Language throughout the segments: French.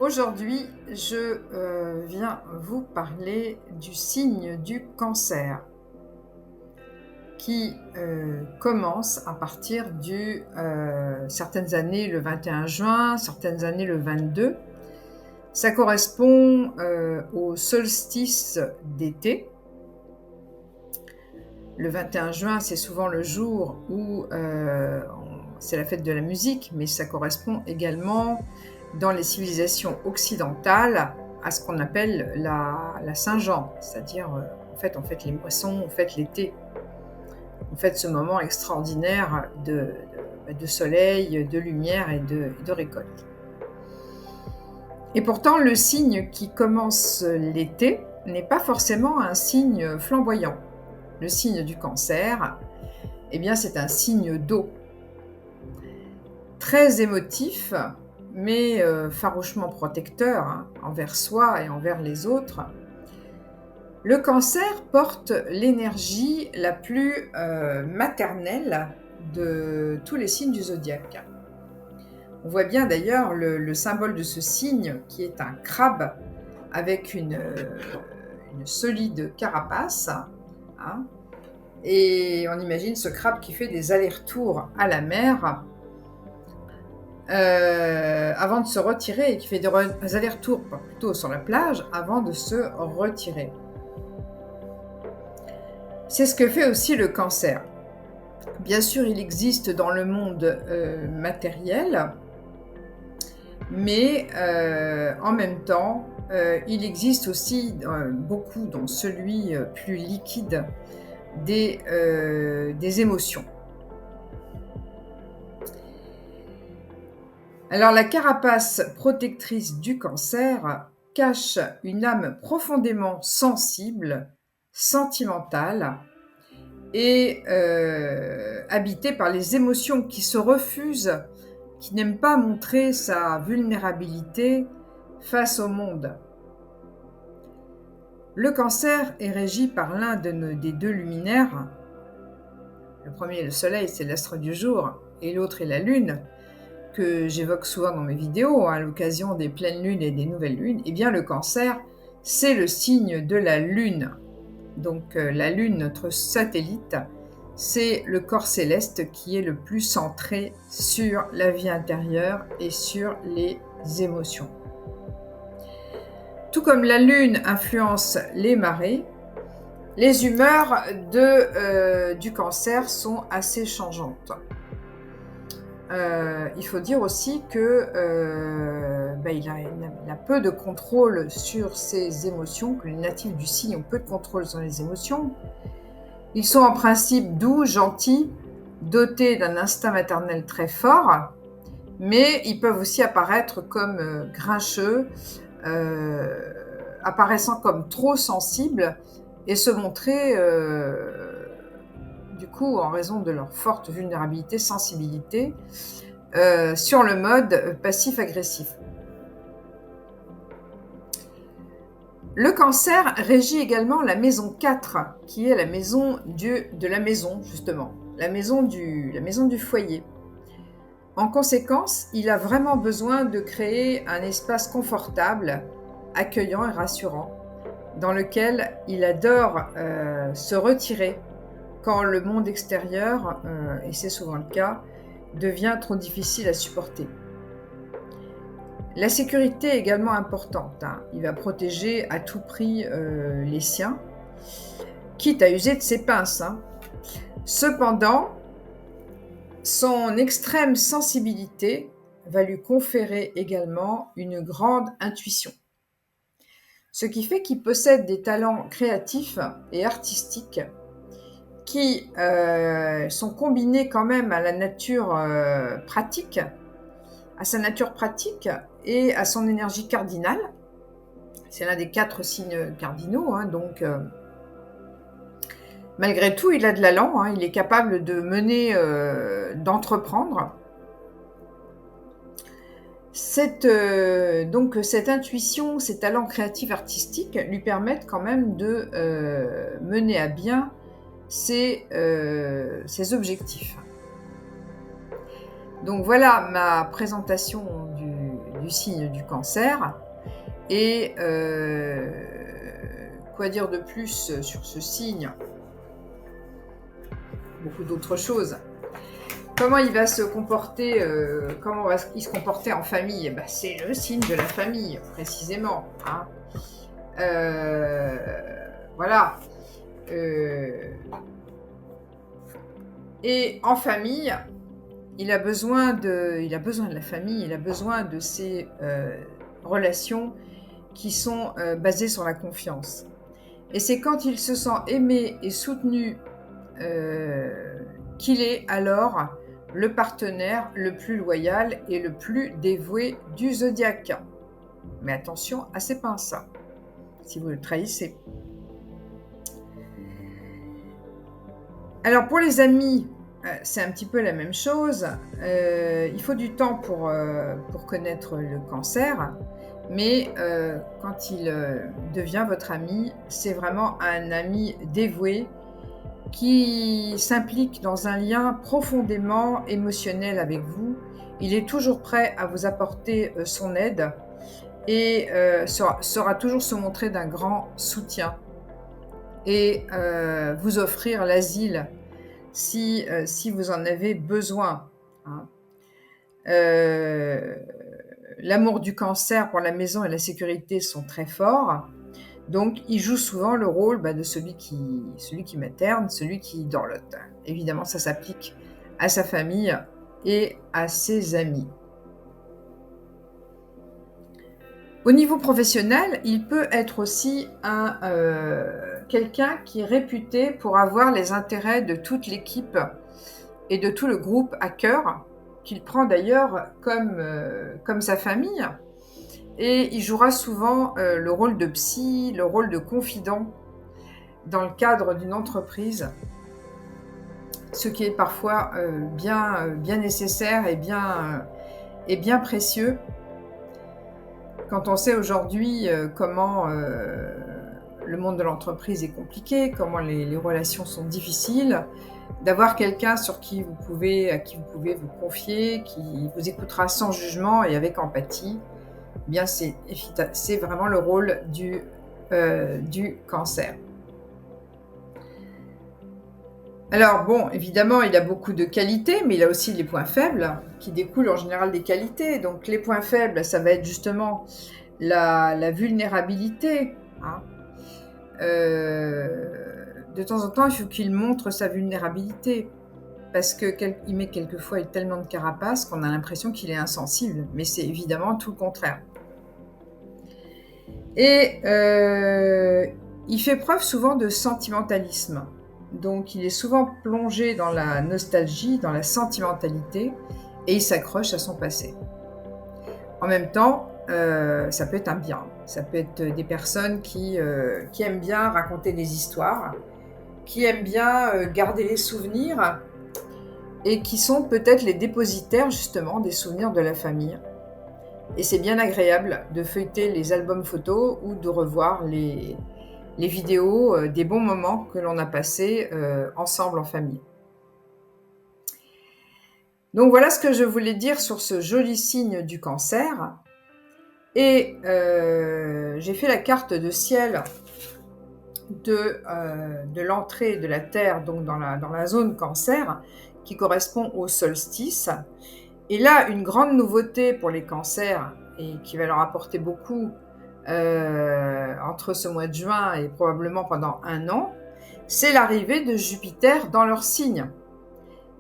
Aujourd'hui, je viens vous parler du signe du cancer qui commence à partir certaines années le 21 juin, certaines années le 22. Ça correspond au solstice d'été. Le 21 juin, c'est souvent le jour où c'est la fête de la musique, mais ça correspond également dans les civilisations occidentales à ce qu'on appelle la Saint-Jean, c'est-à-dire on fête les moissons, on fête l'été, on fête ce moment extraordinaire de soleil, de lumière et de récolte. Et pourtant, le signe qui commence l'été n'est pas forcément un signe flamboyant. Le signe du cancer, eh bien, c'est un signe d'eau, très émotif, mais farouchement protecteur envers soi et envers les autres. Le cancer porte l'énergie la plus maternelle de tous les signes du zodiaque. On voit bien d'ailleurs le symbole de ce signe qui est un crabe avec une solide carapace, et on imagine ce crabe qui fait des allers-retours à la mer avant de se retirer, et qui fait des allers-retours plutôt sur la plage avant de se retirer. C'est ce que fait aussi le cancer. Bien sûr, il existe dans le monde matériel, mais en même temps, il existe aussi beaucoup dans celui plus liquide des émotions. Alors, la carapace protectrice du cancer cache une âme profondément sensible, sentimentale et habitée par les émotions qui se refusent, qui n'aime pas montrer sa vulnérabilité face au monde. Le cancer est régi par l'un des deux luminaires. Le premier est le soleil, c'est l'astre du jour, et l'autre est la lune, que j'évoque souvent dans mes vidéos à l'occasion des pleines lunes et des nouvelles lunes. Eh bien, le cancer, c'est le signe de la lune. Donc la lune, notre satellite, c'est le corps céleste qui est le plus centré sur la vie intérieure et sur les émotions. Tout comme la lune influence les marées, les humeurs du cancer sont assez changeantes. Il faut dire aussi qu'il a peu de contrôle sur ses émotions, que les natifs du signe ont peu de contrôle sur les émotions. Ils sont en principe doux, gentils, dotés d'un instinct maternel très fort, mais ils peuvent aussi apparaître comme grincheux, apparaissant comme trop sensibles et se montrer, du coup, en raison de leur forte vulnérabilité, sensibilité, sur le mode passif-agressif. Le cancer régit également la maison 4, qui est la maison de la maison, justement, la maison du foyer. En conséquence, il a vraiment besoin de créer un espace confortable, accueillant et rassurant, dans lequel il adore se retirer quand le monde extérieur, et c'est souvent le cas, devient trop difficile à supporter. La sécurité est également importante. Il va protéger à tout prix les siens, quitte à user de ses pinces. Cependant, son extrême sensibilité va lui conférer également une grande intuition. Ce qui fait qu'il possède des talents créatifs et artistiques qui sont combinés quand même à la nature pratique, à sa nature pratique et à son énergie cardinale. C'est l'un des 4 signes cardinaux, donc malgré tout, il a de l'allant, il est capable de mener, d'entreprendre. Donc cette intuition, ces talents créatifs artistiques lui permettent quand même de mener à bien ses objectifs. Donc voilà ma présentation du du signe du cancer. Et quoi dire de plus sur ce signe? Beaucoup d'autres choses. Comment il va se comporter, comment va-t-il se comporter en famille? Eh ben, c'est le signe de la famille, précisément. Hein. Voilà. Et en famille, il a besoin de la famille, il a besoin de ces relations qui sont basées sur la confiance. Et c'est quand il se sent aimé et soutenu qu'il est alors le partenaire le plus loyal et le plus dévoué du zodiaque. Mais attention à ses pinces, si vous le trahissez. Alors pour les amis, c'est un petit peu la même chose. Il faut du temps pour connaître le cancer, mais quand il devient votre ami, c'est vraiment un ami dévoué qui s'implique dans un lien profondément émotionnel avec vous. Il est toujours prêt à vous apporter son aide et saura toujours se montrer d'un grand soutien et vous offrir l'asile si vous en avez besoin. Hein. L'amour du cancer pour la maison et la sécurité sont très forts. Donc, il joue souvent le rôle de celui qui materne, celui qui dorlote. Évidemment, ça s'applique à sa famille et à ses amis. Au niveau professionnel, il peut être aussi quelqu'un qui est réputé pour avoir les intérêts de toute l'équipe et de tout le groupe à cœur, qu'il prend d'ailleurs comme sa famille. Et il jouera souvent le rôle de psy, le rôle de confident dans le cadre d'une entreprise, ce qui est parfois bien nécessaire et bien précieux quand on sait aujourd'hui comment le monde de l'entreprise est compliqué, comment les relations sont difficiles. D'avoir quelqu'un à qui vous pouvez vous confier, qui vous écoutera sans jugement et avec empathie, eh bien c'est vraiment le rôle du cancer. Alors bon, évidemment, il a beaucoup de qualités, mais il a aussi les points faibles qui découlent en général des qualités. Donc les points faibles, ça va être justement la vulnérabilité. Hein. De temps en temps, il faut qu'il montre sa vulnérabilité. Parce qu'il met quelquefois tellement de carapace qu'on a l'impression qu'il est insensible. Mais c'est évidemment tout le contraire. Et il fait preuve souvent de sentimentalisme. Donc il est souvent plongé dans la nostalgie, dans la sentimentalité, et il s'accroche à son passé. En même temps, ça peut être un bien. Ça peut être des personnes qui aiment bien raconter des histoires, qui aiment bien garder les souvenirs, et qui sont peut-être les dépositaires justement des souvenirs de la famille. Et c'est bien agréable de feuilleter les albums photos ou de revoir les vidéos des bons moments que l'on a passés ensemble en famille. Donc voilà ce que je voulais dire sur ce joli signe du cancer. Et j'ai fait la carte de ciel de l'entrée de la Terre donc dans la zone cancer qui correspond au solstice. Et là, une grande nouveauté pour les cancers et qui va leur apporter beaucoup entre ce mois de juin et probablement pendant 1 an, c'est l'arrivée de Jupiter dans leur signe.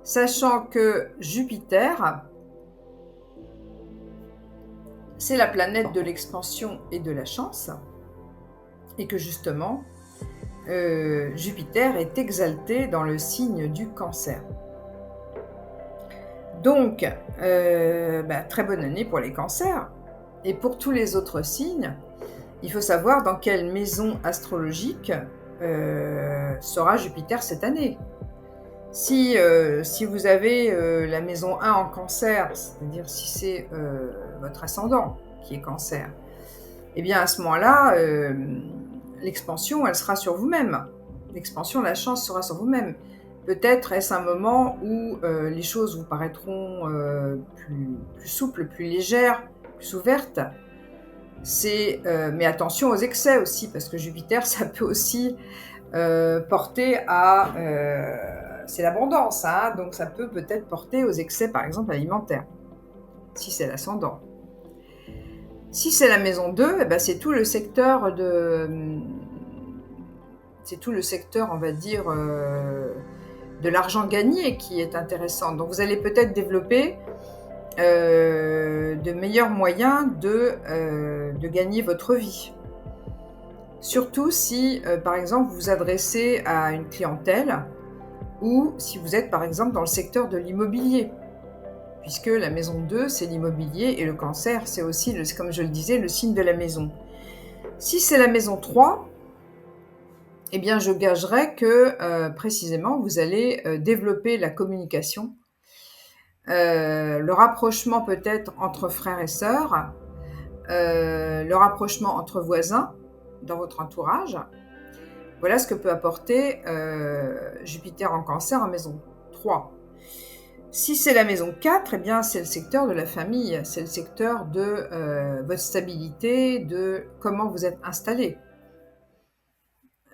Sachant que Jupiter, c'est la planète de l'expansion et de la chance, et que justement, Jupiter est exalté dans le signe du cancer. Donc, très bonne année pour les cancers. Et pour tous les autres signes, il faut savoir dans quelle maison astrologique sera Jupiter cette année. Si vous avez la maison 1 en cancer, c'est-à-dire si c'est votre ascendant qui est cancer, eh bien à ce moment-là, l'expansion, elle sera sur vous-même. L'expansion, la chance sera sur vous-même. Peut-être est-ce un moment où les choses vous paraîtront plus souples, plus légères, plus ouverte. Mais attention aux excès aussi, parce que Jupiter, ça peut aussi porter à... c'est l'abondance, hein, donc ça peut peut-être porter aux excès, par exemple, alimentaires, si c'est l'ascendant. Si c'est la maison 2, eh ben, c'est tout le secteur c'est tout le secteur, on va dire, de l'argent gagné qui est intéressant. Donc vous allez peut-être développer de meilleurs moyens de gagner votre vie. Surtout si, par exemple, vous vous adressez à une clientèle ou si vous êtes, par exemple, dans le secteur de l'immobilier. Puisque la maison 2, c'est l'immobilier et le cancer, c'est aussi, comme je le disais, le signe de la maison. Si c'est la maison 3, eh bien, je gagerais que, précisément, vous allez développer la communication, le rapprochement peut-être entre frères et sœurs, le rapprochement entre voisins dans votre entourage. Voilà ce que peut apporter Jupiter en cancer en maison 3. Si c'est la maison 4, eh bien, c'est le secteur de la famille, c'est le secteur de votre stabilité, de comment vous êtes installé.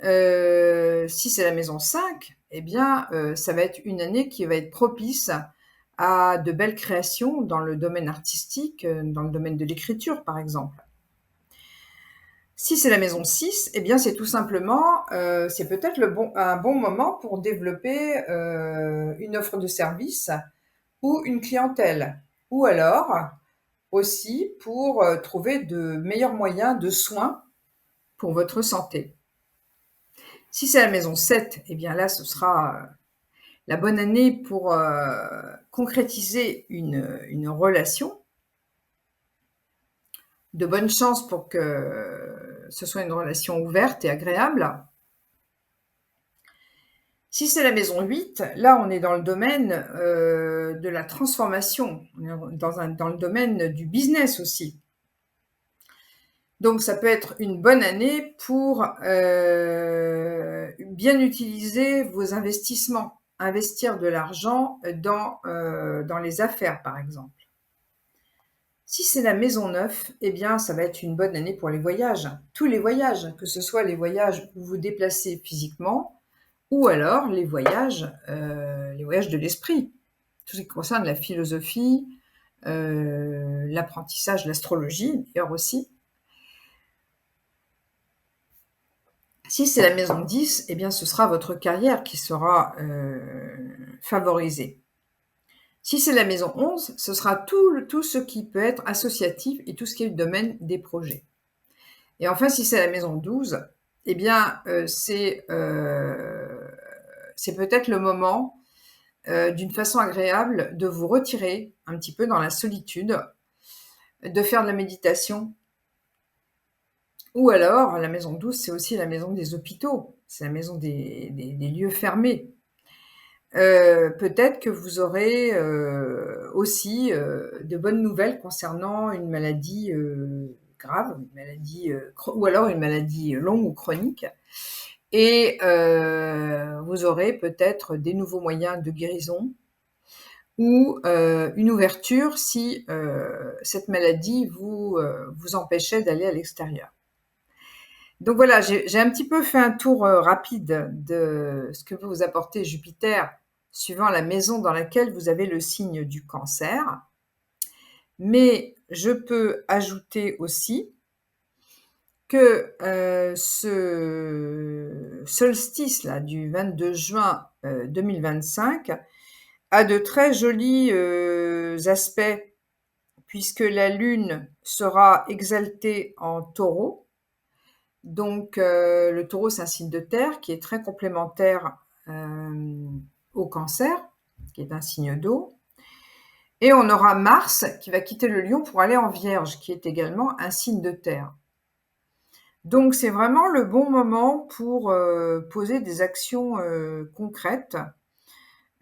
Si c'est la maison 5, eh bien, ça va être une année qui va être propice à de belles créations dans le domaine artistique, dans le domaine de l'écriture, par exemple. Si c'est la maison 6, eh bien, c'est tout simplement, c'est peut-être un bon moment pour développer une offre de service ou une clientèle. Ou alors, aussi pour trouver de meilleurs moyens de soins pour votre santé. Si c'est la maison 7, eh bien là, ce sera la bonne année pour concrétiser une relation. De bonnes chances pour que ce soit une relation ouverte et agréable. Si c'est la maison 8, là, on est dans le domaine de la transformation, on est dans le domaine du business aussi. Donc, ça peut être une bonne année pour bien utiliser vos investissements, investir de l'argent dans les affaires, par exemple. Si c'est la maison 9, eh bien, ça va être une bonne année pour les voyages. Tous les voyages, que ce soit les voyages où vous déplacez physiquement, ou alors les voyages de l'esprit. Tout ce qui concerne la philosophie, l'apprentissage, l'astrologie, d'ailleurs aussi. Si c'est la maison 10, eh bien, ce sera votre carrière qui sera favorisée. Si c'est la maison 11, ce sera tout ce qui peut être associatif et tout ce qui est le domaine des projets. Et enfin, si c'est la maison 12, eh bien, c'est peut-être le moment, d'une façon agréable, de vous retirer un petit peu dans la solitude, de faire de la méditation. Ou alors, la maison 12, c'est aussi la maison des hôpitaux, c'est la maison des lieux fermés. Peut-être que vous aurez aussi de bonnes nouvelles concernant une maladie grave, une maladie, ou alors une maladie longue ou chronique. Et vous aurez peut-être des nouveaux moyens de guérison ou une ouverture si cette maladie vous empêchait d'aller à l'extérieur. Donc voilà, j'ai un petit peu fait un tour rapide de ce que peut vous apporter Jupiter suivant la maison dans laquelle vous avez le signe du cancer. Mais je peux ajouter aussi que ce solstice-là du 22 juin 2025 a de très jolis aspects puisque la Lune sera exaltée en Taureau. Donc, le Taureau, c'est un signe de terre qui est très complémentaire au Cancer, qui est un signe d'eau. Et on aura Mars qui va quitter le Lion pour aller en Vierge, qui est également un signe de terre. Donc, c'est vraiment le bon moment pour poser des actions concrètes,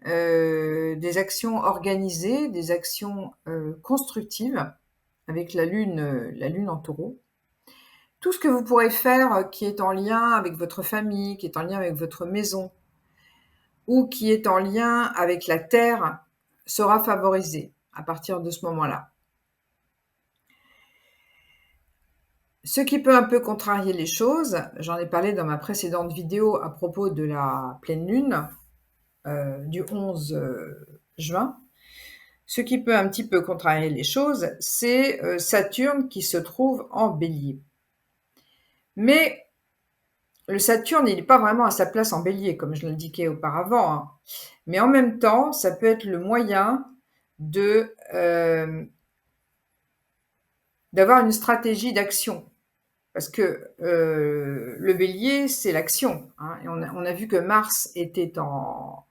des actions organisées, des actions constructives avec la Lune en Taureau. Tout ce que vous pourrez faire qui est en lien avec votre famille, qui est en lien avec votre maison, ou qui est en lien avec la terre, sera favorisé à partir de ce moment-là. Ce qui peut un peu contrarier les choses, j'en ai parlé dans ma précédente vidéo à propos de la pleine lune, du 11, juin. Ce qui peut un petit peu contrarier les choses, c'est, Saturne qui se trouve en Bélier. Mais le Saturne, il n'est pas vraiment à sa place en Bélier, comme je l'indiquais auparavant, hein. Mais en même temps, ça peut être le moyen de, d'avoir une stratégie d'action. Parce que, le Bélier, c'est l'action, hein, et on a vu que Mars était en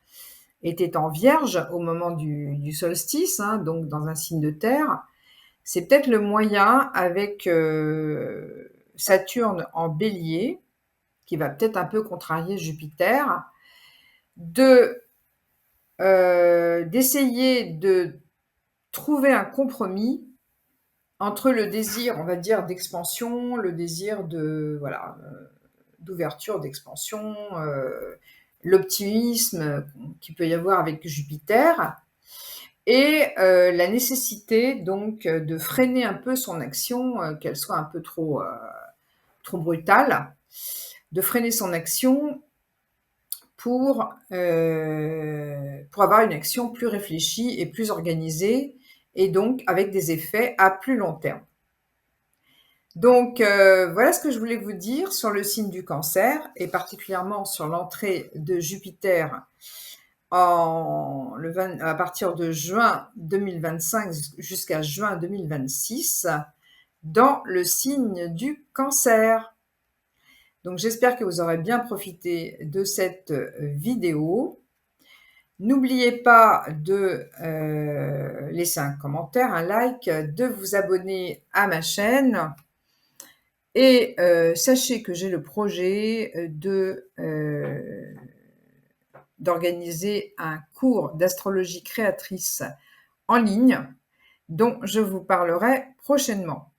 Vierge au moment du solstice, hein, donc dans un signe de terre. C'est peut-être le moyen avec, Saturne en Bélier, qui va peut-être un peu contrarier Jupiter, de, d'essayer de trouver un compromis entre le désir, on va dire, d'expansion, le désir de voilà, d'ouverture, d'expansion, l'optimisme qu'il peut y avoir avec Jupiter et la nécessité donc de freiner un peu son action, qu'elle soit un peu trop brutale, de freiner son action pour avoir une action plus réfléchie et plus organisée et donc avec des effets à plus long terme. Donc voilà ce que je voulais vous dire sur le signe du Cancer et particulièrement sur l'entrée de Jupiter à partir de juin 2025 jusqu'à juin 2026 dans le signe du Cancer. Donc j'espère que vous aurez bien profité de cette vidéo. N'oubliez pas de laisser un commentaire, un like, de vous abonner à ma chaîne et sachez que j'ai le projet d'organiser un cours d'astrologie créatrice en ligne dont je vous parlerai prochainement.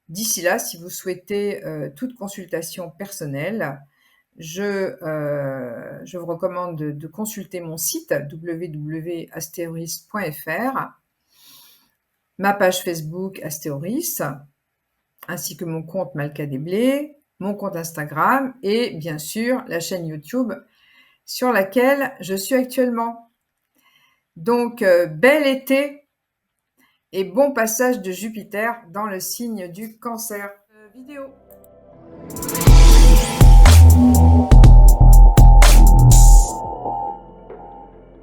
D'ici là, si vous souhaitez toute consultation personnelle, je vous recommande de consulter mon site www.astéoris.fr, ma page Facebook Astéoris, ainsi que mon compte Malka Desblés, mon compte Instagram et bien sûr la chaîne YouTube sur laquelle je suis actuellement. Donc, bel été et bon passage de Jupiter dans le signe du Cancer. Vidéo.